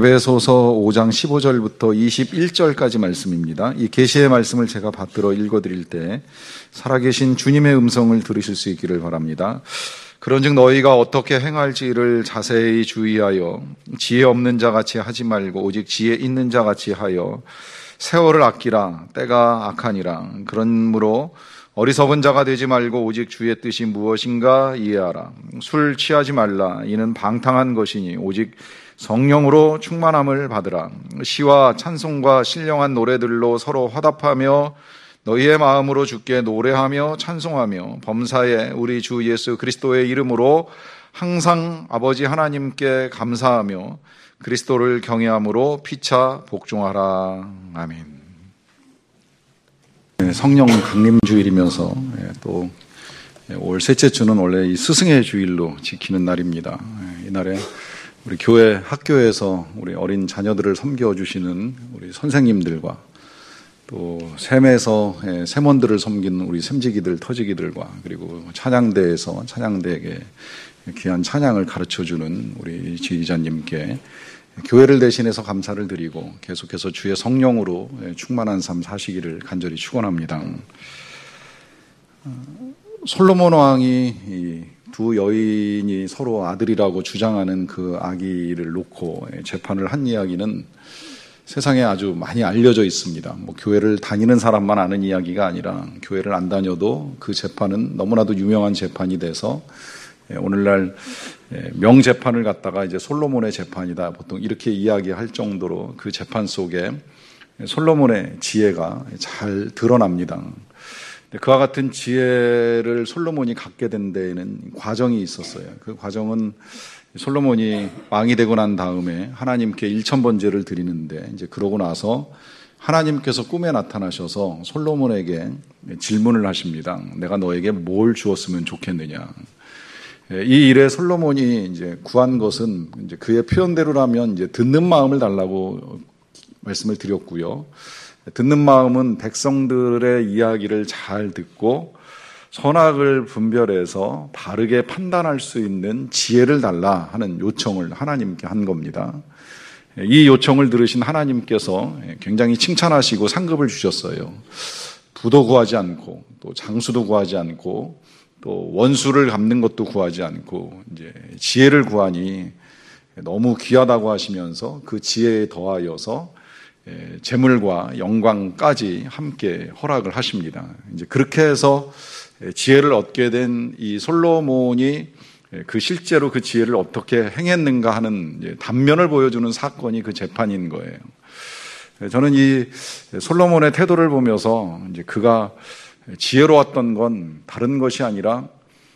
에베소서 5장 15절부터 21절까지 말씀입니다. 이 계시의 말씀을 제가 받들어 읽어드릴 때 살아계신 주님의 음성을 들으실 수 있기를 바랍니다. 그런즉 너희가 어떻게 행할지를 자세히 주의하여 지혜 없는 자같이 하지 말고 오직 지혜 있는 자같이 하여 세월을 아끼라. 때가 악하니라. 그러므로 어리석은 자가 되지 말고 오직 주의 뜻이 무엇인가 이해하라. 술 취하지 말라. 이는 방탕한 것이니 오직 성령으로 충만함을 받으라. 시와 찬송과 신령한 노래들로 서로 화답하며 너희의 마음으로 주께 노래하며 찬송하며 범사에 우리 주 예수 그리스도의 이름으로 항상 아버지 하나님께 감사하며 그리스도를 경외함으로 피차 복종하라. 아멘. 성령 강림주일이면서 또 올 셋째 주는 원래 이 스승의 주일로 지키는 날입니다. 이날에 우리 교회 학교에서 우리 어린 자녀들을 섬겨주시는 우리 선생님들과 또 샘에서 샘원들을 섬기는 우리 샘지기들, 터지기들과 그리고 찬양대에서 찬양대에게 귀한 찬양을 가르쳐주는 우리 지휘자님께 교회를 대신해서 감사를 드리고 계속해서 주의 성령으로 충만한 삶 사시기를 간절히 축원합니다. 솔로몬 왕이 두 여인이 서로 아들이라고 주장하는 그 아기를 놓고 재판을 한 이야기는 세상에 아주 많이 알려져 있습니다. 교회를 다니는 사람만 아는 이야기가 아니라 교회를 안 다녀도 그 재판은 너무나도 유명한 재판이 돼서 오늘날 명재판을 갖다가 이제 솔로몬의 재판이다 보통 이렇게 이야기할 정도로 그 재판 속에 솔로몬의 지혜가 잘 드러납니다. 그와 같은 지혜를 솔로몬이 갖게 된 데에는 과정이 있었어요. 그 과정은 솔로몬이 왕이 되고 난 다음에 하나님께 1000번제를 드리는데 이제 그러고 나서 하나님께서 꿈에 나타나셔서 솔로몬에게 질문을 하십니다. 내가 너에게 뭘 주었으면 좋겠느냐. 이 일에 솔로몬이 이제 구한 것은 이제 그의 표현대로라면 이제 듣는 마음을 달라고 말씀을 드렸고요. 듣는 마음은 백성들의 이야기를 잘 듣고 선악을 분별해서 바르게 판단할 수 있는 지혜를 달라 하는 요청을 하나님께 한 겁니다. 이 요청을 들으신 하나님께서 굉장히 칭찬하시고 상급을 주셨어요. 부도 구하지 않고 또 장수도 구하지 않고 또 원수를 갚는 것도 구하지 않고 이제 지혜를 구하니 너무 귀하다고 하시면서 그 지혜에 더하여서 재물과 영광까지 함께 허락을 하십니다. 이제 그렇게 해서 지혜를 얻게 된 이 솔로몬이 그 실제로 그 지혜를 어떻게 행했는가 하는 단면을 보여주는 사건이 그 재판인 거예요. 저는 이 솔로몬의 태도를 보면서 이제 그가 지혜로웠던 건 다른 것이 아니라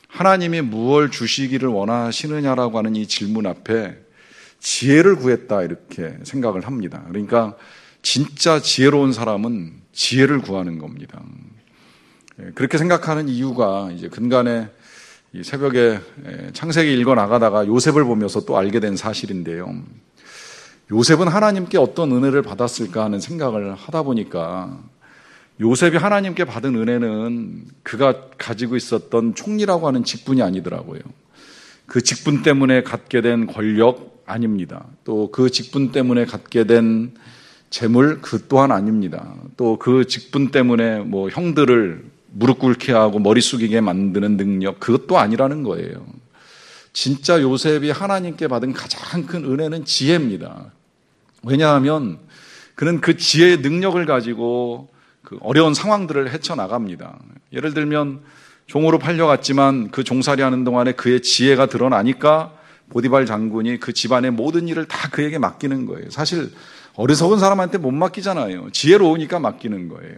하나님이 무엇을 주시기를 원하시느냐라고 하는 이 질문 앞에 지혜를 구했다 이렇게 생각을 합니다. 그러니까 진짜 지혜로운 사람은 지혜를 구하는 겁니다. 그렇게 생각하는 이유가 이제 근간에 이 새벽에 창세기 읽어 나가다가 요셉을 보면서 또 알게 된 사실인데요. 요셉은 하나님께 어떤 은혜를 받았을까 하는 생각을 하다 보니까 요셉이 하나님께 받은 은혜는 그가 가지고 있었던 총리라고 하는 직분이 아니더라고요. 그 직분 때문에 갖게 된 권력 아닙니다. 또 그 직분 때문에 갖게 된 재물 그 또한 아닙니다. 또 그 직분 때문에 뭐 형들을 무릎 꿇게 하고 머리 숙이게 만드는 능력 그것도 아니라는 거예요. 진짜 요셉이 하나님께 받은 가장 큰 은혜는 지혜입니다. 왜냐하면 그는 그 지혜의 능력을 가지고 그 어려운 상황들을 헤쳐나갑니다. 예를 들면 종으로 팔려갔지만 그 종살이 하는 동안에 그의 지혜가 드러나니까 보디발 장군이 그 집안의 모든 일을 다 그에게 맡기는 거예요. 사실 어리석은 사람한테 못 맡기잖아요. 지혜로우니까 맡기는 거예요.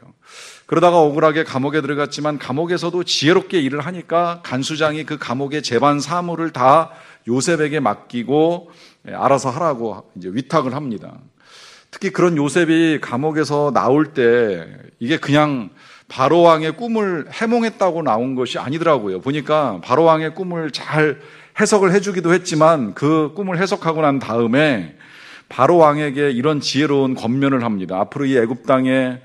그러다가 억울하게 감옥에 들어갔지만 감옥에서도 지혜롭게 일을 하니까 간수장이 그 감옥의 재반 사무를 다 요셉에게 맡기고 알아서 하라고 이제 위탁을 합니다. 특히 그런 요셉이 감옥에서 나올 때 이게 그냥 바로왕의 꿈을 해몽했다고 나온 것이 아니더라고요. 보니까 바로왕의 꿈을 잘 해석을 해주기도 했지만 그 꿈을 해석하고 난 다음에 바로왕에게 이런 지혜로운 권면을 합니다. 앞으로 이 애굽 땅에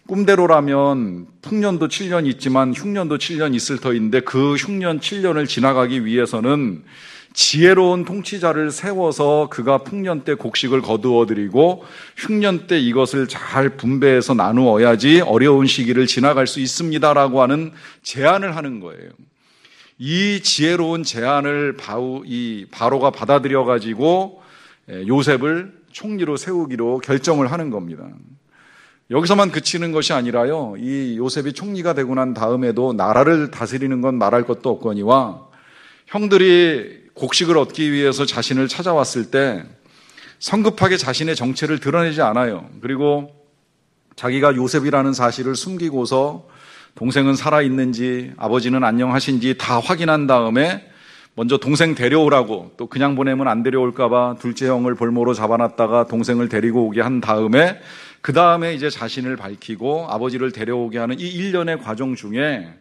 꿈대로라면 풍년도 7년 있지만 흉년도 7년 있을 터인데 그 흉년 7년을 지나가기 위해서는 지혜로운 통치자를 세워서 그가 풍년 때 곡식을 거두어드리고 흉년 때 이것을 잘 분배해서 나누어야지 어려운 시기를 지나갈 수 있습니다라고 하는 제안을 하는 거예요. 이 지혜로운 제안을 바로가 받아들여 가지고 요셉을 총리로 세우기로 결정을 하는 겁니다. 여기서만 그치는 것이 아니라요, 이 요셉이 총리가 되고 난 다음에도 나라를 다스리는 건 말할 것도 없거니와 형들이 곡식을 얻기 위해서 자신을 찾아왔을 때 성급하게 자신의 정체를 드러내지 않아요. 그리고 자기가 요셉이라는 사실을 숨기고서 동생은 살아있는지 아버지는 안녕하신지 다 확인한 다음에 먼저 동생 데려오라고, 또 그냥 보내면 안 데려올까 봐 둘째 형을 볼모로 잡아놨다가 동생을 데리고 오게 한 다음에 그 다음에 이제 자신을 밝히고 아버지를 데려오게 하는 이 일련의 과정 중에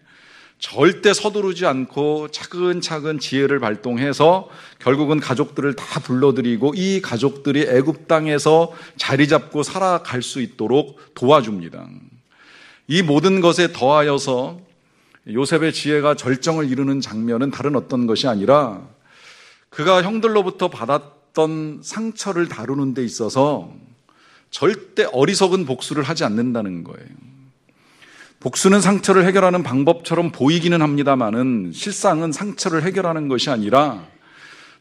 절대 서두르지 않고 차근차근 지혜를 발동해서 결국은 가족들을 다 불러들이고 이 가족들이 애굽 땅에서 자리 잡고 살아갈 수 있도록 도와줍니다. 이 모든 것에 더하여서 요셉의 지혜가 절정을 이루는 장면은 다른 어떤 것이 아니라 그가 형들로부터 받았던 상처를 다루는 데 있어서 절대 어리석은 복수를 하지 않는다는 거예요. 복수는 상처를 해결하는 방법처럼 보이기는 합니다만은 실상은 상처를 해결하는 것이 아니라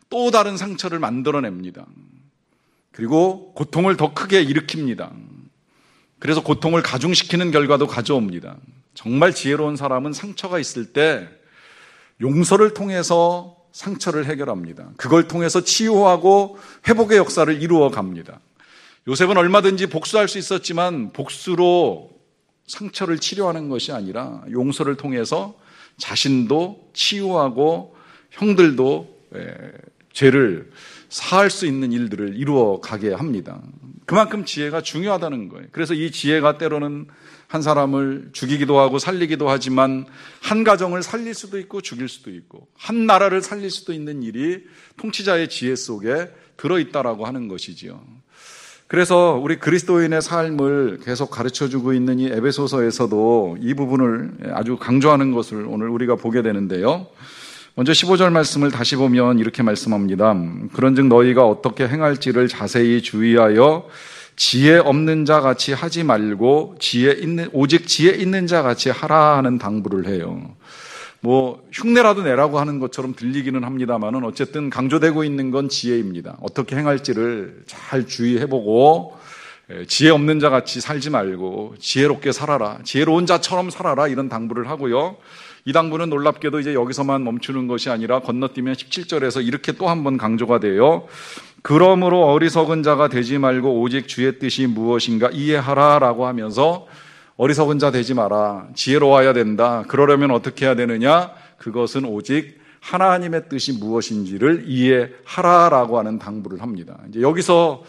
또 다른 상처를 만들어냅니다. 그리고 고통을 더 크게 일으킵니다. 그래서 고통을 가중시키는 결과도 가져옵니다. 정말 지혜로운 사람은 상처가 있을 때 용서를 통해서 상처를 해결합니다. 그걸 통해서 치유하고 회복의 역사를 이루어 갑니다. 요셉은 얼마든지 복수할 수 있었지만 복수로 상처를 치료하는 것이 아니라 용서를 통해서 자신도 치유하고 형들도 죄를 사할 수 있는 일들을 이루어 가게 합니다. 그만큼 지혜가 중요하다는 거예요. 그래서 이 지혜가 때로는 한 사람을 죽이기도 하고 살리기도 하지만 한 가정을 살릴 수도 있고 죽일 수도 있고 한 나라를 살릴 수도 있는 일이 통치자의 지혜 속에 들어있다라고 하는 것이지요. 그래서 우리 그리스도인의 삶을 계속 가르쳐주고 있는 이 에베소서에서도 이 부분을 아주 강조하는 것을 오늘 우리가 보게 되는데요. 먼저 15절 말씀을 다시 보면 이렇게 말씀합니다. 그런즉 너희가 어떻게 행할지를 자세히 주의하여 지혜 없는 자 같이 하지 말고 오직 지혜 있는 자 같이 하라 하는 당부를 해요. 흉내라도 내라고 하는 것처럼 들리기는 합니다만은 어쨌든 강조되고 있는 건 지혜입니다. 어떻게 행할지를 잘 주의해보고 지혜 없는 자 같이 살지 말고 지혜롭게 살아라, 지혜로운 자처럼 살아라, 이런 당부를 하고요. 이 당부는 놀랍게도 이제 여기서만 멈추는 것이 아니라 건너뛰면 17절에서 이렇게 또 한 번 강조가 돼요. 그러므로 어리석은 자가 되지 말고 오직 주의 뜻이 무엇인가 이해하라라고 하면서 어리석은 자 되지 마라, 지혜로워야 된다. 그러려면 어떻게 해야 되느냐? 그것은 오직 하나님의 뜻이 무엇인지를 이해하라라고 하는 당부를 합니다. 이제 여기서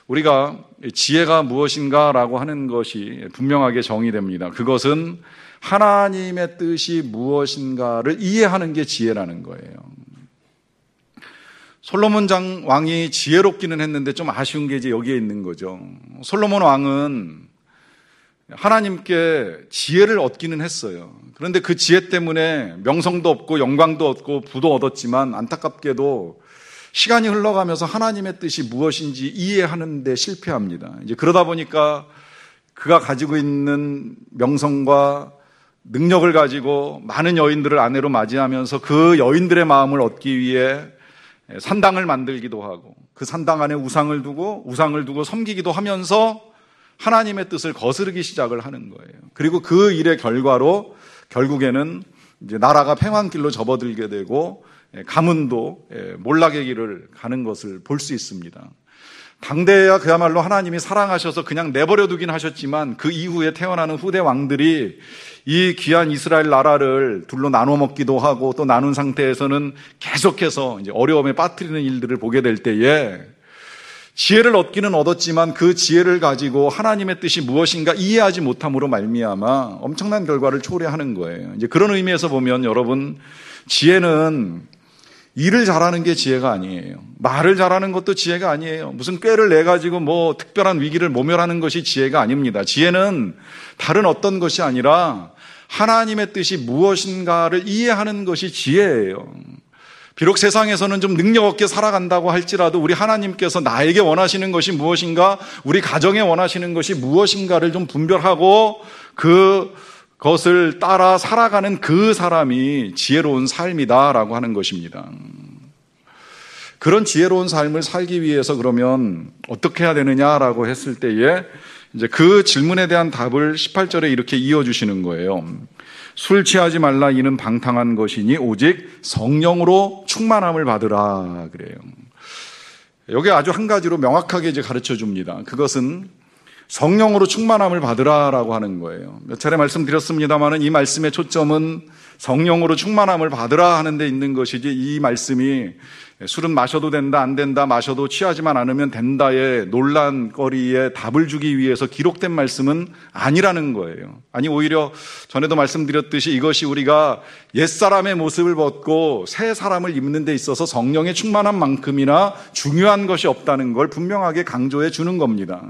우리가 지혜가 무엇인가라고 하는 것이 분명하게 정의됩니다. 그것은 하나님의 뜻이 무엇인가를 이해하는 게 지혜라는 거예요. 솔로몬 왕이 지혜롭기는 했는데 좀 아쉬운 게 이제 여기에 있는 거죠. 솔로몬 왕은 하나님께 지혜를 얻기는 했어요. 그런데 그 지혜 때문에 명성도 얻고 영광도 얻고 부도 얻었지만 안타깝게도 시간이 흘러가면서 하나님의 뜻이 무엇인지 이해하는 데 실패합니다. 이제 그러다 보니까 그가 가지고 있는 명성과 능력을 가지고 많은 여인들을 아내로 맞이하면서 그 여인들의 마음을 얻기 위해 산당을 만들기도 하고 그 산당 안에 우상을 두고 섬기기도 하면서 하나님의 뜻을 거스르기 시작을 하는 거예요. 그리고 그 일의 결과로 결국에는 이제 나라가 폐왕길로 접어들게 되고 가문도 몰락의 길을 가는 것을 볼 수 있습니다. 당대에야 그야말로 하나님이 사랑하셔서 그냥 내버려 두긴 하셨지만 그 이후에 태어나는 후대 왕들이 이 귀한 이스라엘 나라를 둘로 나눠 먹기도 하고 또 나눈 상태에서는 계속해서 이제 어려움에 빠뜨리는 일들을 보게 될 때에 지혜를 얻기는 얻었지만 그 지혜를 가지고 하나님의 뜻이 무엇인가 이해하지 못함으로 말미암아 엄청난 결과를 초래하는 거예요. 이제 그런 의미에서 보면 여러분, 지혜는 일을 잘하는 게 지혜가 아니에요. 말을 잘하는 것도 지혜가 아니에요. 무슨 꾀를 내가지고 특별한 위기를 모면하는 것이 지혜가 아닙니다. 지혜는 다른 어떤 것이 아니라 하나님의 뜻이 무엇인가를 이해하는 것이 지혜예요. 비록 세상에서는 좀 능력 없게 살아간다고 할지라도 우리 하나님께서 나에게 원하시는 것이 무엇인가, 우리 가정에 원하시는 것이 무엇인가를 좀 분별하고 그것을 따라 살아가는 그 사람이 지혜로운 삶이다라고 하는 것입니다. 그런 지혜로운 삶을 살기 위해서 그러면 어떻게 해야 되느냐라고 했을 때에 이제 그 질문에 대한 답을 18절에 이렇게 이어주시는 거예요. 술 취하지 말라, 이는 방탕한 것이니 오직 성령으로 충만함을 받으라 그래요. 여기 아주 한 가지로 명확하게 이제 가르쳐 줍니다. 그것은 성령으로 충만함을 받으라라고 하는 거예요. 몇 차례 말씀드렸습니다만은 이 말씀의 초점은 성령으로 충만함을 받으라 하는 데 있는 것이지, 이 말씀이 술은 마셔도 된다, 안 된다, 마셔도 취하지만 않으면 된다의 논란거리에 답을 주기 위해서 기록된 말씀은 아니라는 거예요. 아니, 오히려 전에도 말씀드렸듯이 이것이 우리가 옛사람의 모습을 벗고 새 사람을 입는 데 있어서 성령의 충만한 만큼이나 중요한 것이 없다는 걸 분명하게 강조해 주는 겁니다.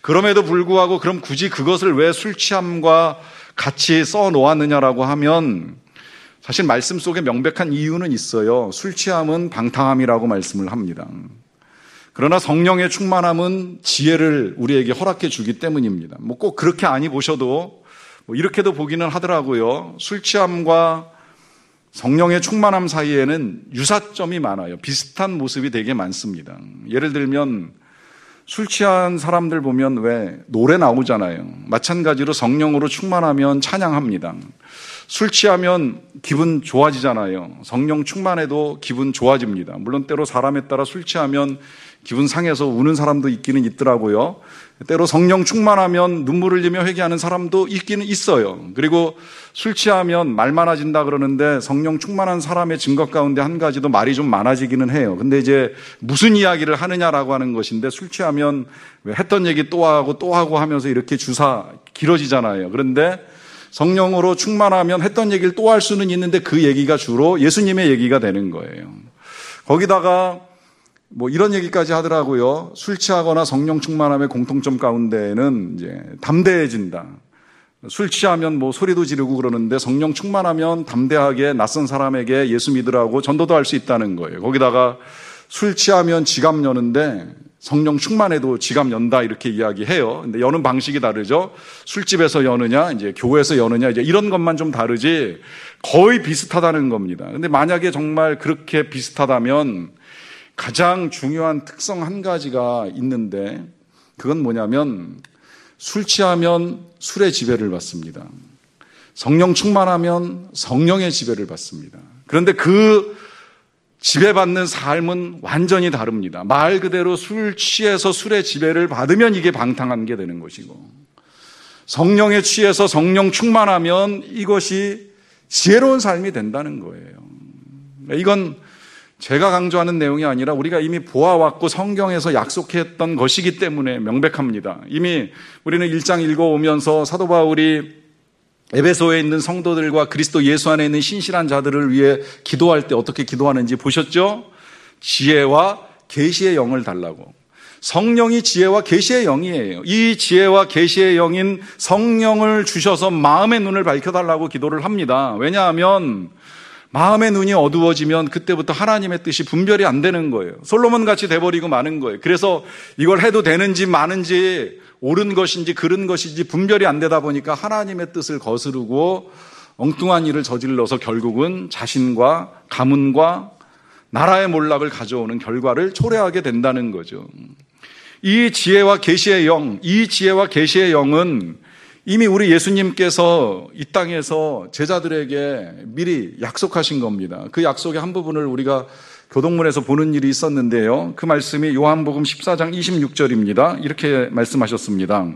그럼에도 불구하고 그럼 굳이 그것을 왜 술 취함과 같이 써 놓았느냐라고 하면 사실 말씀 속에 명백한 이유는 있어요. 술 취함은 방탕함이라고 말씀을 합니다. 그러나 성령의 충만함은 지혜를 우리에게 허락해 주기 때문입니다. 뭐 꼭 그렇게 아니 보셔도 이렇게도 보기는 하더라고요. 술 취함과 성령의 충만함 사이에는 유사점이 많아요. 비슷한 모습이 되게 많습니다. 예를 들면 술 취한 사람들 보면 왜 노래 나오잖아요. 마찬가지로 성령으로 충만하면 찬양합니다. 술 취하면 기분 좋아지잖아요. 성령 충만해도 기분 좋아집니다. 물론 때로 사람에 따라 술 취하면 기분 상해서 우는 사람도 있기는 있더라고요. 때로 성령 충만하면 눈물을 흘리며 회개하는 사람도 있기는 있어요. 그리고 술 취하면 말 많아진다 그러는데 성령 충만한 사람의 증거 가운데 한 가지도 말이 좀 많아지기는 해요. 근데 이제 무슨 이야기를 하느냐라고 하는 것인데, 술 취하면 왜 했던 얘기 또 하고 하면서 이렇게 주사 길어지잖아요. 그런데 성령으로 충만하면 했던 얘기를 또 할 수는 있는데 그 얘기가 주로 예수님의 얘기가 되는 거예요. 거기다가 이런 얘기까지 하더라고요. 술 취하거나 성령 충만함의 공통점 가운데에는 이제 담대해진다. 술 취하면 소리도 지르고 그러는데 성령 충만하면 담대하게 낯선 사람에게 예수 믿으라고 전도도 할 수 있다는 거예요. 거기다가 술 취하면 지갑 여는데 성령 충만해도 지갑 연다 이렇게 이야기해요. 근데 여는 방식이 다르죠. 술집에서 여느냐, 이제 교회에서 여느냐, 이제 이런 것만 좀 다르지 거의 비슷하다는 겁니다. 근데 만약에 정말 그렇게 비슷하다면 가장 중요한 특성 한 가지가 있는데, 그건 뭐냐면 술 취하면 술의 지배를 받습니다. 성령 충만하면 성령의 지배를 받습니다. 그런데 그 지배받는 삶은 완전히 다릅니다. 말 그대로 술 취해서 술의 지배를 받으면 이게 방탕한 게 되는 것이고, 성령에 취해서 성령 충만하면 이것이 지혜로운 삶이 된다는 거예요. 이건 제가 강조하는 내용이 아니라 우리가 이미 보아왔고 성경에서 약속했던 것이기 때문에 명백합니다. 이미 우리는 1장 읽어오면서 사도 바울이 에베소에 있는 성도들과 그리스도 예수 안에 있는 신실한 자들을 위해 기도할 때 어떻게 기도하는지 보셨죠? 지혜와 계시의 영을 달라고. 성령이 지혜와 계시의 영이에요. 이 지혜와 계시의 영인 성령을 주셔서 마음의 눈을 밝혀달라고 기도를 합니다. 왜냐하면 마음의 눈이 어두워지면 그때부터 하나님의 뜻이 분별이 안 되는 거예요. 솔로몬같이 돼버리고 마는 거예요. 그래서 이걸 해도 되는지 마는지, 옳은 것인지 그른 것인지 분별이 안 되다 보니까 하나님의 뜻을 거스르고 엉뚱한 일을 저질러서 결국은 자신과 가문과 나라의 몰락을 가져오는 결과를 초래하게 된다는 거죠. 이 지혜와 계시의 영, 이 지혜와 계시의 영은 이미 우리 예수님께서 이 땅에서 제자들에게 미리 약속하신 겁니다. 그 약속의 한 부분을 우리가 교동문에서 보는 일이 있었는데요. 그 말씀이 요한복음 14장 26절입니다. 이렇게 말씀하셨습니다.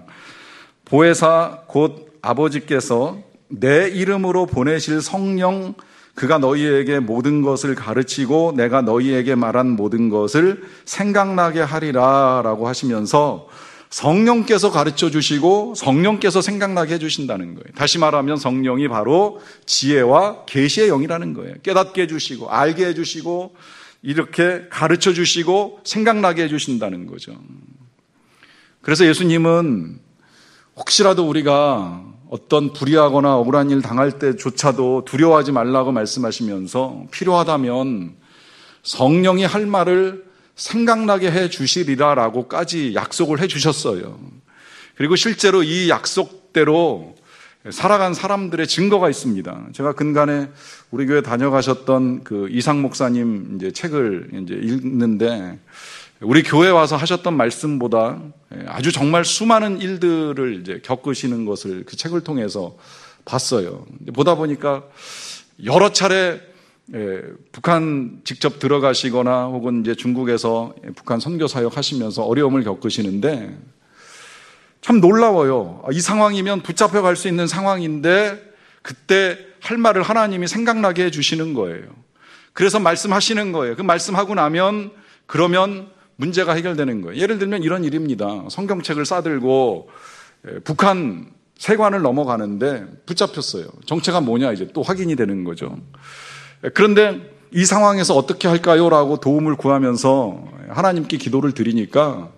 보혜사 곧 아버지께서 내 이름으로 보내실 성령, 그가 너희에게 모든 것을 가르치고 내가 너희에게 말한 모든 것을 생각나게 하리라 라고 하시면서 성령께서 가르쳐 주시고 성령께서 생각나게 해주신다는 거예요. 다시 말하면 성령이 바로 지혜와 계시의 영이라는 거예요. 깨닫게 해주시고 알게 해주시고 이렇게 가르쳐 주시고 생각나게 해주신다는 거죠. 그래서 예수님은 혹시라도 우리가 어떤 불의하거나 억울한 일 당할 때조차도 두려워하지 말라고 말씀하시면서 필요하다면 성령이 할 말을 생각나게 해 주시리라라고까지 약속을 해 주셨어요. 그리고 실제로 이 약속대로 살아간 사람들의 증거가 있습니다. 제가 근간에 우리 교회 다녀가셨던 그 이상 목사님 이제 책을 이제 읽는데 우리 교회 와서 하셨던 말씀보다 아주 정말 수많은 일들을 이제 겪으시는 것을 그 책을 통해서 봤어요. 보다 보니까 여러 차례 북한 직접 들어가시거나 혹은 이제 중국에서 북한 선교 사역 하시면서 어려움을 겪으시는데 참 놀라워요. 이 상황이면 붙잡혀 갈 수 있는 상황인데 그때 할 말을 하나님이 생각나게 해주시는 거예요. 그래서 말씀하시는 거예요. 그 말씀하고 나면 그러면 문제가 해결되는 거예요. 예를 들면 이런 일입니다. 성경책을 싸들고 북한 세관을 넘어가는데 붙잡혔어요. 정체가 뭐냐 이제 또 확인이 되는 거죠. 그런데 이 상황에서 어떻게 할까요? 라고 도움을 구하면서 하나님께 기도를 드리니까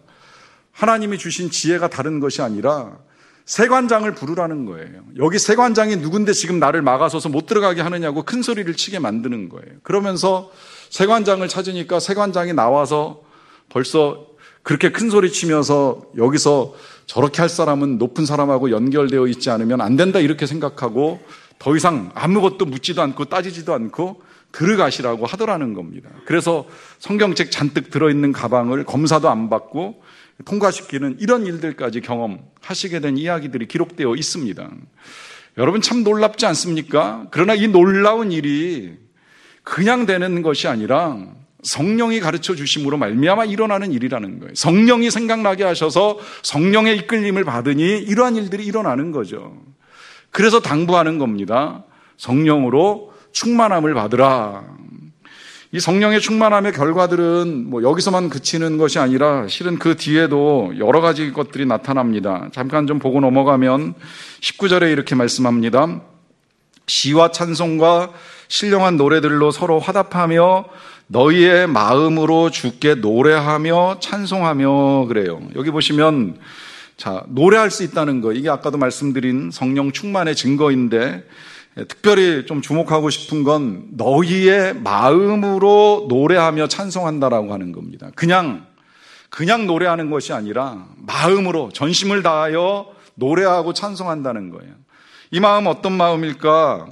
하나님이 주신 지혜가 다른 것이 아니라 세관장을 부르라는 거예요. 여기 세관장이 누군데 지금 나를 막아서서 못 들어가게 하느냐고 큰 소리를 치게 만드는 거예요. 그러면서 세관장을 찾으니까 세관장이 나와서 벌써 그렇게 큰 소리 치면서 여기서 저렇게 할 사람은 높은 사람하고 연결되어 있지 않으면 안 된다 이렇게 생각하고 더 이상 아무것도 묻지도 않고 따지지도 않고 들어가시라고 하더라는 겁니다. 그래서 성경책 잔뜩 들어있는 가방을 검사도 안 받고 통과시키는 이런 일들까지 경험하시게 된 이야기들이 기록되어 있습니다. 여러분 참 놀랍지 않습니까? 그러나 이 놀라운 일이 그냥 되는 것이 아니라 성령이 가르쳐 주심으로 말미암아 일어나는 일이라는 거예요. 성령이 생각나게 하셔서 성령의 이끌림을 받으니 이러한 일들이 일어나는 거죠. 그래서 당부하는 겁니다. 성령으로 충만함을 받으라. 이 성령의 충만함의 결과들은 뭐 여기서만 그치는 것이 아니라 실은 그 뒤에도 여러 가지 것들이 나타납니다. 잠깐 좀 보고 넘어가면 19절에 이렇게 말씀합니다. 시와 찬송과 신령한 노래들로 서로 화답하며 너희의 마음으로 주께 노래하며 찬송하며 그래요. 여기 보시면 자, 노래할 수 있다는 거. 이게 아까도 말씀드린 성령 충만의 증거인데 특별히 좀 주목하고 싶은 건 너희의 마음으로 노래하며 찬송한다라고 하는 겁니다. 그냥 노래하는 것이 아니라 마음으로 전심을 다하여 노래하고 찬송한다는 거예요. 이 마음 어떤 마음일까?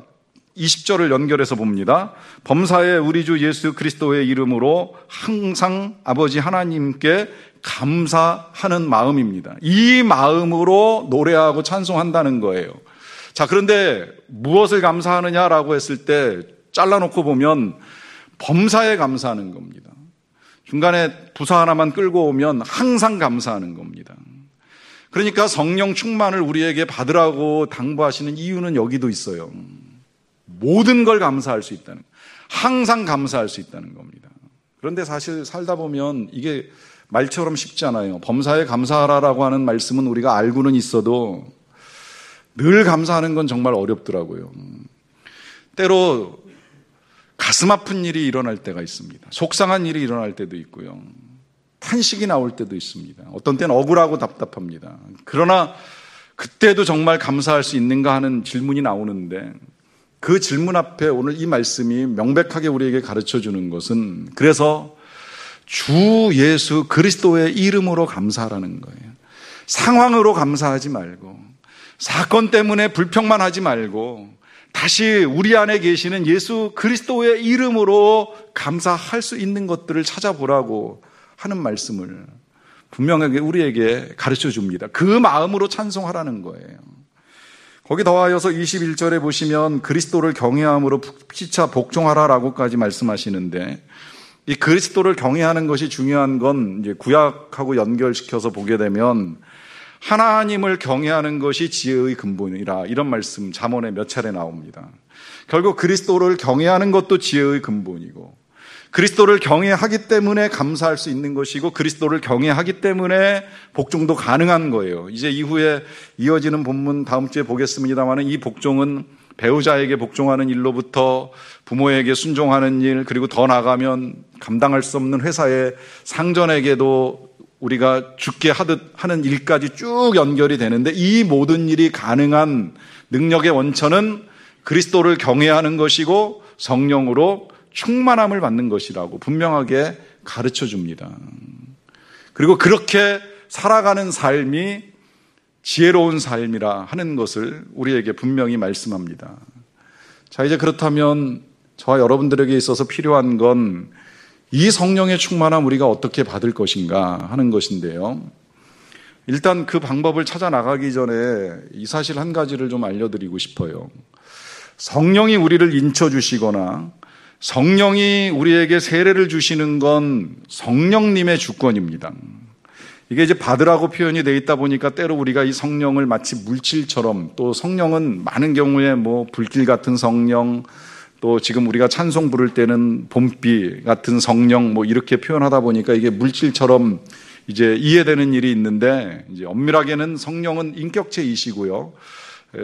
20절을 연결해서 봅니다. 범사에 우리 주 예수 그리스도의 이름으로 항상 아버지 하나님께 감사하는 마음입니다. 이 마음으로 노래하고 찬송한다는 거예요. 자, 그런데 무엇을 감사하느냐라고 했을 때 잘라놓고 보면 범사에 감사하는 겁니다. 중간에 부사 하나만 끌고 오면 항상 감사하는 겁니다. 그러니까 성령 충만을 우리에게 받으라고 당부하시는 이유는 여기도 있어요. 모든 걸 감사할 수 있다는, 항상 감사할 수 있다는 겁니다. 그런데 사실 살다 보면 이게 말처럼 쉽지 않아요. 범사에 감사하라라고 하는 말씀은 우리가 알고는 있어도 늘 감사하는 건 정말 어렵더라고요. 때로 가슴 아픈 일이 일어날 때가 있습니다. 속상한 일이 일어날 때도 있고요. 탄식이 나올 때도 있습니다. 어떤 때는 억울하고 답답합니다. 그러나 그때도 정말 감사할 수 있는가 하는 질문이 나오는데 그 질문 앞에 오늘 이 말씀이 명백하게 우리에게 가르쳐 주는 것은 그래서 주 예수 그리스도의 이름으로 감사하라는 거예요. 상황으로 감사하지 말고 사건 때문에 불평만 하지 말고 다시 우리 안에 계시는 예수 그리스도의 이름으로 감사할 수 있는 것들을 찾아보라고 하는 말씀을 분명하게 우리에게 가르쳐 줍니다. 그 마음으로 찬송하라는 거예요. 거기 더하여서 21절에 보시면 그리스도를 경외함으로 피차 복종하라라고까지 말씀하시는데 이 그리스도를 경외하는 것이 중요한 건 이제 구약하고 연결시켜서 보게 되면 하나님을 경외하는 것이 지혜의 근본이라 이런 말씀 잠언에 몇 차례 나옵니다. 결국 그리스도를 경외하는 것도 지혜의 근본이고 그리스도를 경외하기 때문에 감사할 수 있는 것이고 그리스도를 경외하기 때문에 복종도 가능한 거예요. 이제 이후에 이어지는 본문 다음 주에 보겠습니다만 이 복종은 배우자에게 복종하는 일로부터 부모에게 순종하는 일 그리고 더 나가면 감당할 수 없는 회사의 상전에게도 우리가 죽게 하는 일까지 쭉 연결이 되는데 이 모든 일이 가능한 능력의 원천은 그리스도를 경외하는 것이고 성령으로 충만함을 받는 것이라고 분명하게 가르쳐 줍니다. 그리고 그렇게 살아가는 삶이 지혜로운 삶이라 하는 것을 우리에게 분명히 말씀합니다. 자, 이제 그렇다면 저와 여러분들에게 있어서 필요한 건 이 성령의 충만함 우리가 어떻게 받을 것인가 하는 것인데요. 일단 그 방법을 찾아 나가기 전에 이 사실 한 가지를 좀 알려드리고 싶어요. 성령이 우리를 인쳐주시거나 성령이 우리에게 세례를 주시는 건 성령님의 주권입니다. 이게 이제 받으라고 표현이 되어 있다 보니까 때로 우리가 이 성령을 마치 물질처럼, 또 성령은 많은 경우에 뭐 불길 같은 성령, 또 지금 우리가 찬송 부를 때는 봄비 같은 성령 뭐 이렇게 표현하다 보니까 이게 물질처럼 이제 이해되는 일이 있는데, 이제 엄밀하게는 성령은 인격체이시고요.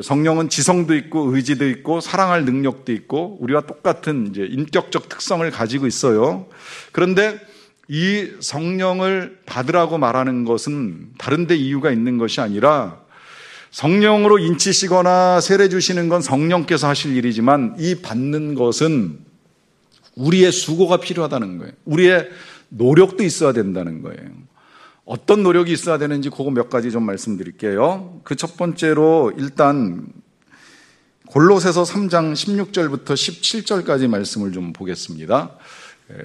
성령은 지성도 있고 의지도 있고 사랑할 능력도 있고 우리와 똑같은 이제 인격적 특성을 가지고 있어요. 그런데 이 성령을 받으라고 말하는 것은 다른 데 이유가 있는 것이 아니라, 성령으로 인치시거나 세례 주시는 건 성령께서 하실 일이지만 이 받는 것은 우리의 수고가 필요하다는 거예요. 우리의 노력도 있어야 된다는 거예요. 어떤 노력이 있어야 되는지 그거 몇 가지 좀 말씀드릴게요. 그 첫 번째로 일단 골로새서 3장 16절부터 17절까지 말씀을 좀 보겠습니다.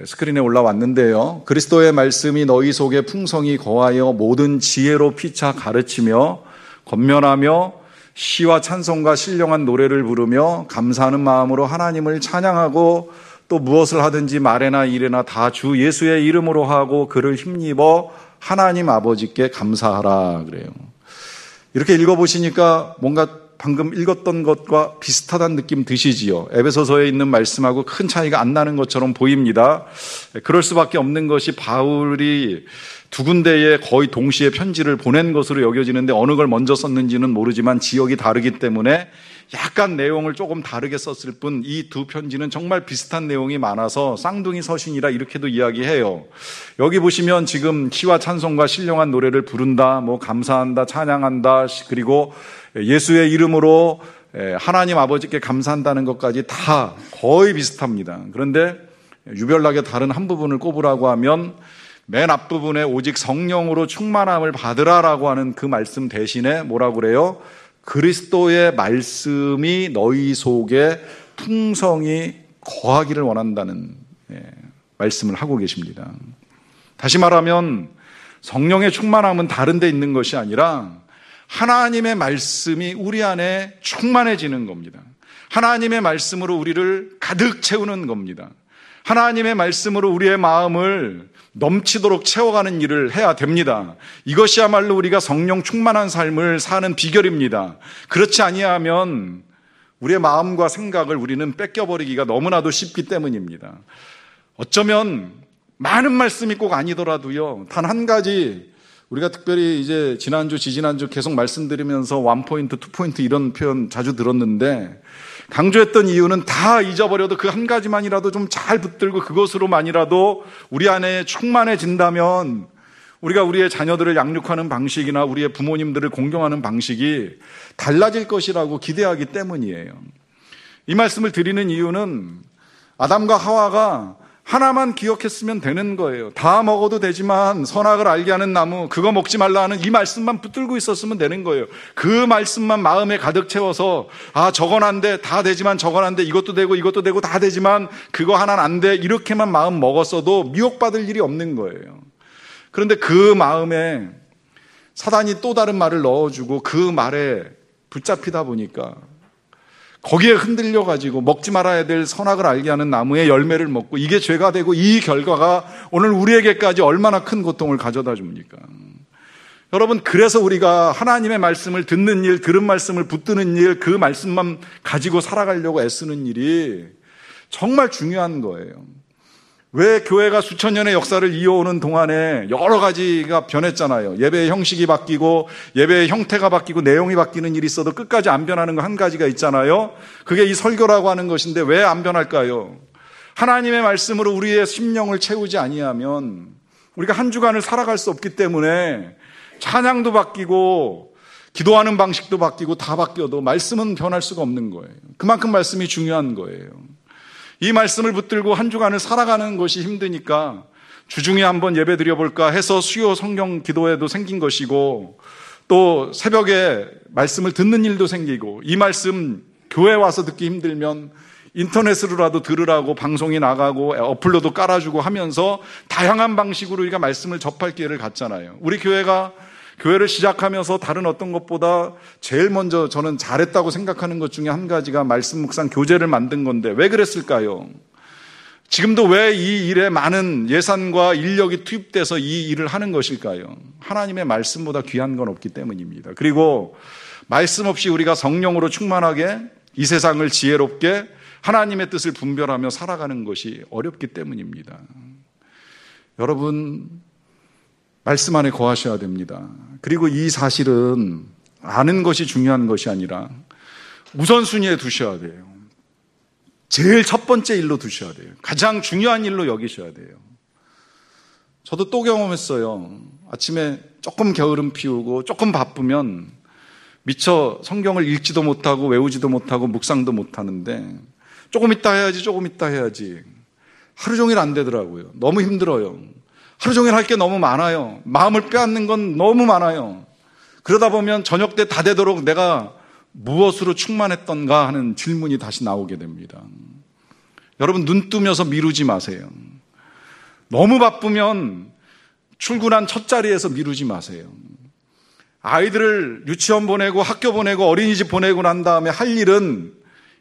스크린에 올라왔는데요. 그리스도의 말씀이 너희 속에 풍성히 거하여 모든 지혜로 피차 가르치며 권면하며 시와 찬송과 신령한 노래를 부르며 감사하는 마음으로 하나님을 찬양하고, 또 무엇을 하든지 말에나 일에나 다 주 예수의 이름으로 하고 그를 힘입어 하나님 아버지께 감사하라 그래요. 이렇게 읽어보시니까 뭔가 방금 읽었던 것과 비슷하다는 느낌 드시지요? 에베소서에 있는 말씀하고 큰 차이가 안 나는 것처럼 보입니다. 그럴 수밖에 없는 것이 바울이 두 군데에 거의 동시에 편지를 보낸 것으로 여겨지는데 어느 걸 먼저 썼는지는 모르지만 지역이 다르기 때문에 약간 내용을 조금 다르게 썼을 뿐 이 두 편지는 정말 비슷한 내용이 많아서 쌍둥이 서신이라 이렇게도 이야기해요. 여기 보시면 지금 시와 찬송과 신령한 노래를 부른다, 뭐 감사한다, 찬양한다, 그리고 예수의 이름으로 하나님 아버지께 감사한다는 것까지 다 거의 비슷합니다. 그런데 유별나게 다른 한 부분을 꼽으라고 하면 맨 앞부분에 오직 성령으로 충만함을 받으라라고 하는 그 말씀 대신에 뭐라고 그래요? 그리스도의 말씀이 너희 속에 풍성히 거하기를 원한다는 말씀을 하고 계십니다. 다시 말하면 성령의 충만함은 다른 데 있는 것이 아니라 하나님의 말씀이 우리 안에 충만해지는 겁니다. 하나님의 말씀으로 우리를 가득 채우는 겁니다. 하나님의 말씀으로 우리의 마음을 넘치도록 채워가는 일을 해야 됩니다. 이것이야말로 우리가 성령 충만한 삶을 사는 비결입니다. 그렇지 아니하면 우리의 마음과 생각을 우리는 뺏겨버리기가 너무나도 쉽기 때문입니다. 어쩌면 많은 말씀이 꼭 아니더라도요, 단 한 가지, 우리가 특별히 이제 지난주, 지지난주 계속 말씀드리면서 1포인트, 2포인트 이런 표현 자주 들었는데, 강조했던 이유는 다 잊어버려도 그 한 가지만이라도 좀 잘 붙들고 그것으로만이라도 우리 안에 충만해진다면 우리가 우리의 자녀들을 양육하는 방식이나 우리의 부모님들을 공경하는 방식이 달라질 것이라고 기대하기 때문이에요. 이 말씀을 드리는 이유는 아담과 하와가 하나만 기억했으면 되는 거예요. 다 먹어도 되지만 선악을 알게 하는 나무, 그거 먹지 말라 하는 이 말씀만 붙들고 있었으면 되는 거예요. 그 말씀만 마음에 가득 채워서, 아, 저건 안 돼, 다 되지만 저건 안 돼, 이것도 되고 다 되지만 그거 하나는 안 돼, 이렇게만 마음 먹었어도 미혹받을 일이 없는 거예요. 그런데 그 마음에 사단이 또 다른 말을 넣어주고 그 말에 붙잡히다 보니까 거기에 흔들려가지고 먹지 말아야 될 선악을 알게 하는 나무의 열매를 먹고 이게 죄가 되고, 이 결과가 오늘 우리에게까지 얼마나 큰 고통을 가져다 줍니까? 여러분, 그래서 우리가 하나님의 말씀을 듣는 일, 들은 말씀을 붙드는 일, 그 말씀만 가지고 살아가려고 애쓰는 일이 정말 중요한 거예요. 왜 교회가 수천 년의 역사를 이어오는 동안에 여러 가지가 변했잖아요. 예배의 형식이 바뀌고 예배의 형태가 바뀌고 내용이 바뀌는 일이 있어도 끝까지 안 변하는 거 한 가지가 있잖아요. 그게 이 설교라고 하는 것인데 왜 안 변할까요? 하나님의 말씀으로 우리의 심령을 채우지 아니하면 우리가 한 주간을 살아갈 수 없기 때문에 찬양도 바뀌고 기도하는 방식도 바뀌고 다 바뀌어도 말씀은 변할 수가 없는 거예요. 그만큼 말씀이 중요한 거예요. 이 말씀을 붙들고 한 주간을 살아가는 것이 힘드니까 주중에 한번 예배 드려볼까 해서 수요 성경 기도회도 생긴 것이고, 또 새벽에 말씀을 듣는 일도 생기고, 이 말씀 교회 와서 듣기 힘들면 인터넷으로라도 들으라고 방송이 나가고 어플로도 깔아주고 하면서 다양한 방식으로 우리가 말씀을 접할 기회를 갖잖아요. 우리 교회가 교회를 시작하면서 다른 어떤 것보다 제일 먼저 저는 잘했다고 생각하는 것 중에 한 가지가 말씀 묵상 교재를 만든 건데, 왜 그랬을까요? 지금도 왜 이 일에 많은 예산과 인력이 투입돼서 이 일을 하는 것일까요? 하나님의 말씀보다 귀한 건 없기 때문입니다. 그리고 말씀 없이 우리가 성령으로 충만하게 이 세상을 지혜롭게 하나님의 뜻을 분별하며 살아가는 것이 어렵기 때문입니다. 여러분, 말씀 안에 거하셔야 됩니다. 그리고 이 사실은 아는 것이 중요한 것이 아니라 우선순위에 두셔야 돼요. 제일 첫 번째 일로 두셔야 돼요. 가장 중요한 일로 여기셔야 돼요. 저도 또 경험했어요. 아침에 조금 게으름 피우고 조금 바쁘면 미처 성경을 읽지도 못하고 외우지도 못하고 묵상도 못하는데, 조금 있다 해야지. 하루 종일 안 되더라고요. 너무 힘들어요. 하루 종일 할 게 너무 많아요. 마음을 빼앗는 건 너무 많아요. 그러다 보면 저녁 때 다 되도록 내가 무엇으로 충만했던가 하는 질문이 다시 나오게 됩니다. 여러분, 눈 뜨면서 미루지 마세요. 너무 바쁘면 출근한 첫 자리에서 미루지 마세요. 아이들을 유치원 보내고 학교 보내고 어린이집 보내고 난 다음에 할 일은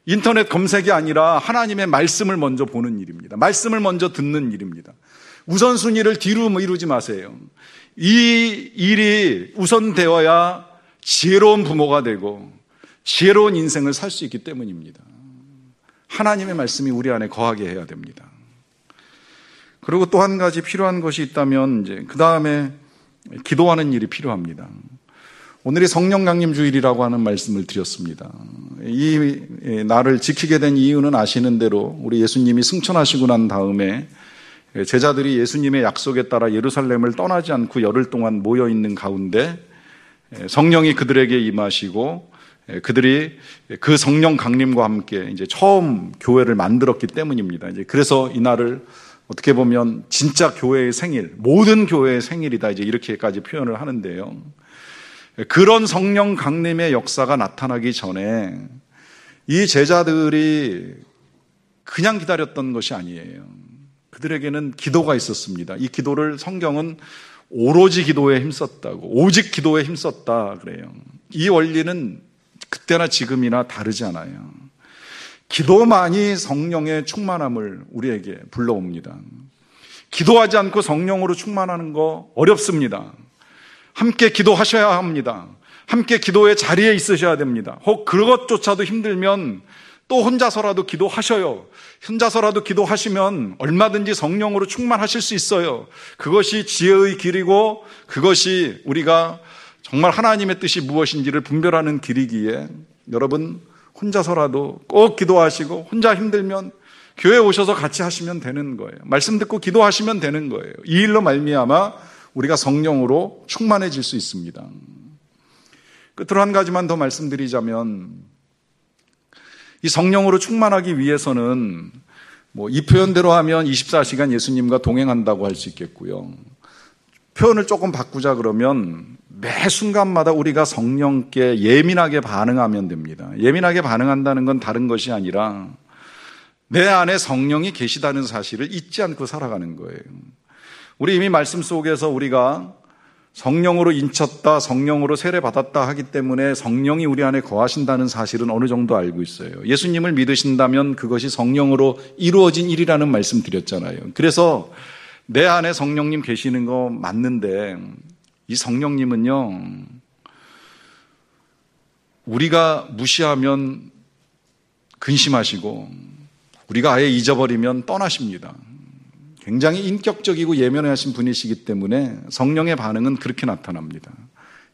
인터넷 검색이 아니라 하나님의 말씀을 먼저 보는 일입니다. 말씀을 먼저 듣는 일입니다. 우선순위를 뒤로 미루지 마세요. 이 일이 우선되어야 지혜로운 부모가 되고 지혜로운 인생을 살 수 있기 때문입니다. 하나님의 말씀이 우리 안에 거하게 해야 됩니다. 그리고 또 한 가지 필요한 것이 있다면 이제 그 다음에 기도하는 일이 필요합니다. 오늘이 성령 강림 주일이라고 하는 말씀을 드렸습니다. 이 날을 지키게 된 이유는 아시는 대로 우리 예수님이 승천하시고 난 다음에 제자들이 예수님의 약속에 따라 예루살렘을 떠나지 않고 열흘 동안 모여 있는 가운데 성령이 그들에게 임하시고 그들이 그 성령 강림과 함께 이제 처음 교회를 만들었기 때문입니다. 이제 그래서 이 날을 어떻게 보면 진짜 교회의 생일, 모든 교회의 생일이다, 이제 이렇게까지 표현을 하는데요. 그런 성령 강림의 역사가 나타나기 전에 이 제자들이 그냥 기다렸던 것이 아니에요. 그들에게는 기도가 있었습니다. 이 기도를 성경은 오로지 기도에 힘썼다고, 오직 기도에 힘썼다 그래요. 이 원리는 그때나 지금이나 다르지 않아요. 기도만이 성령의 충만함을 우리에게 불러옵니다. 기도하지 않고 성령으로 충만하는 거 어렵습니다. 함께 기도하셔야 합니다. 함께 기도의 자리에 있으셔야 됩니다. 혹 그것조차도 힘들면 또 혼자서라도 기도하셔요. 혼자서라도 기도하시면 얼마든지 성령으로 충만하실 수 있어요. 그것이 지혜의 길이고 그것이 우리가 정말 하나님의 뜻이 무엇인지를 분별하는 길이기에 여러분 혼자서라도 꼭 기도하시고 혼자 힘들면 교회에 오셔서 같이 하시면 되는 거예요. 말씀 듣고 기도하시면 되는 거예요. 이 일로 말미암아 우리가 성령으로 충만해질 수 있습니다. 끝으로 한 가지만 더 말씀드리자면 이 성령으로 충만하기 위해서는 이 표현대로 하면 24시간 예수님과 동행한다고 할 수 있겠고요. 표현을 조금 바꾸자 그러면 매 순간마다 우리가 성령께 예민하게 반응하면 됩니다. 예민하게 반응한다는 건 다른 것이 아니라 내 안에 성령이 계시다는 사실을 잊지 않고 살아가는 거예요. 우리 이미 말씀 속에서 우리가 성령으로 인쳤다, 성령으로 세례받았다 하기 때문에 성령이 우리 안에 거하신다는 사실은 어느 정도 알고 있어요. 예수님을 믿으신다면 그것이 성령으로 이루어진 일이라는 말씀 드렸잖아요. 그래서 내 안에 성령님 계시는 거 맞는데 이 성령님은요, 우리가 무시하면 근심하시고 우리가 아예 잊어버리면 떠나십니다. 굉장히 인격적이고 예민하신 분이시기 때문에 성령의 반응은 그렇게 나타납니다.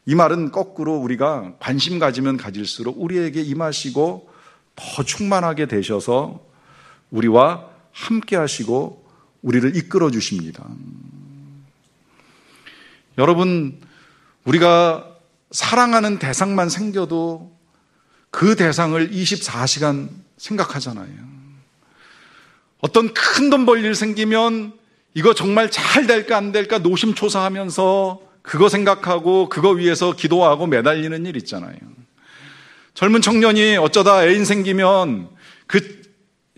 이 말은 거꾸로 우리가 관심 가지면 가질수록 우리에게 임하시고 더 충만하게 되셔서 우리와 함께 하시고 우리를 이끌어 주십니다. 여러분, 우리가 사랑하는 대상만 생겨도 그 대상을 24시간 생각하잖아요. 어떤 큰 돈 벌 일 생기면 이거 정말 잘 될까 안 될까 노심초사하면서 그거 생각하고 그거 위해서 기도하고 매달리는 일 있잖아요. 젊은 청년이 어쩌다 애인 생기면 그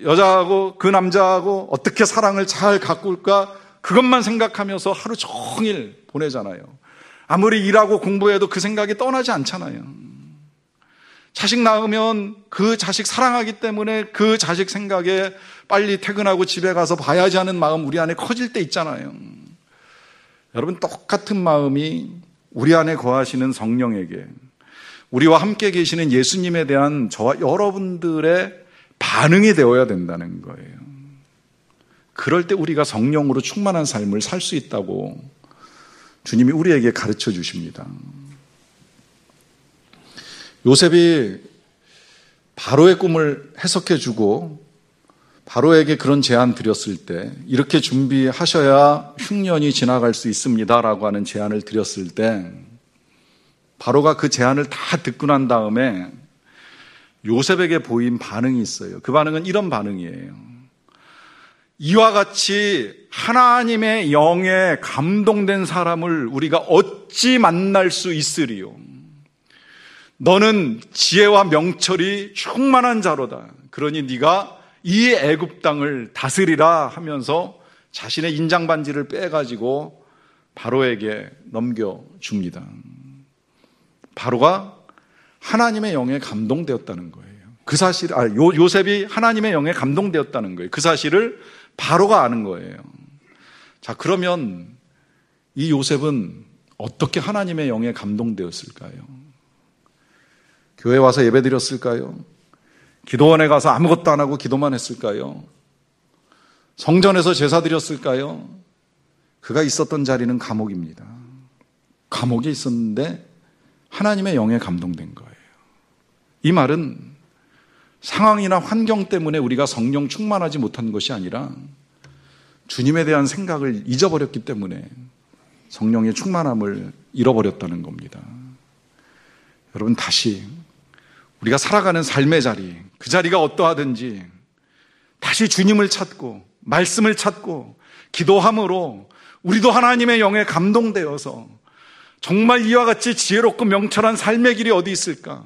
여자하고 그 남자하고 어떻게 사랑을 잘 가꿀까 그것만 생각하면서 하루 종일 보내잖아요. 아무리 일하고 공부해도 그 생각이 떠나지 않잖아요. 자식 낳으면 그 자식 사랑하기 때문에 그 자식 생각에 빨리 퇴근하고 집에 가서 봐야지 하는 마음 우리 안에 커질 때 있잖아요. 여러분, 똑같은 마음이 우리 안에 거하시는 성령에게, 우리와 함께 계시는 예수님에 대한 저와 여러분들의 반응이 되어야 된다는 거예요. 그럴 때 우리가 성령으로 충만한 삶을 살 수 있다고 주님이 우리에게 가르쳐 주십니다. 요셉이 바로의 꿈을 해석해 주고 바로에게 그런 제안 드렸을 때, 이렇게 준비하셔야 흉년이 지나갈 수 있습니다라고 하는 제안을 드렸을 때, 바로가 그 제안을 다 듣고 난 다음에 요셉에게 보인 반응이 있어요. 그 반응은 이런 반응이에요. 이와 같이 하나님의 영에 감동된 사람을 우리가 어찌 만날 수 있으리요? 너는 지혜와 명철이 충만한 자로다. 그러니 네가 이 애굽 땅을 다스리라 하면서 자신의 인장 반지를 빼가지고 바로에게 넘겨줍니다. 바로가 하나님의 영에 감동되었다는 거예요. 그 사실, 요셉이 하나님의 영에 감동되었다는 거예요. 그 사실을 바로가 아는 거예요. 자, 그러면 이 요셉은 어떻게 하나님의 영에 감동되었을까요? 교회 와서 예배 드렸을까요? 기도원에 가서 아무것도 안 하고 기도만 했을까요? 성전에서 제사 드렸을까요? 그가 있었던 자리는 감옥입니다. 감옥에 있었는데 하나님의 영에 감동된 거예요. 이 말은 상황이나 환경 때문에 우리가 성령 충만하지 못한 것이 아니라 주님에 대한 생각을 잊어버렸기 때문에 성령의 충만함을 잃어버렸다는 겁니다. 여러분, 다시 우리가 살아가는 삶의 자리, 그 자리가 어떠하든지 다시 주님을 찾고 말씀을 찾고 기도함으로 우리도 하나님의 영에 감동되어서 정말 이와 같이 지혜롭고 명철한 삶의 길이 어디 있을까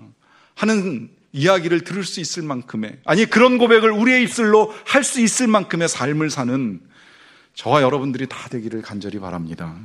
하는 이야기를 들을 수 있을 만큼의, 아니 그런 고백을 우리의 입술로 할 수 있을 만큼의 삶을 사는 저와 여러분들이 다 되기를 간절히 바랍니다.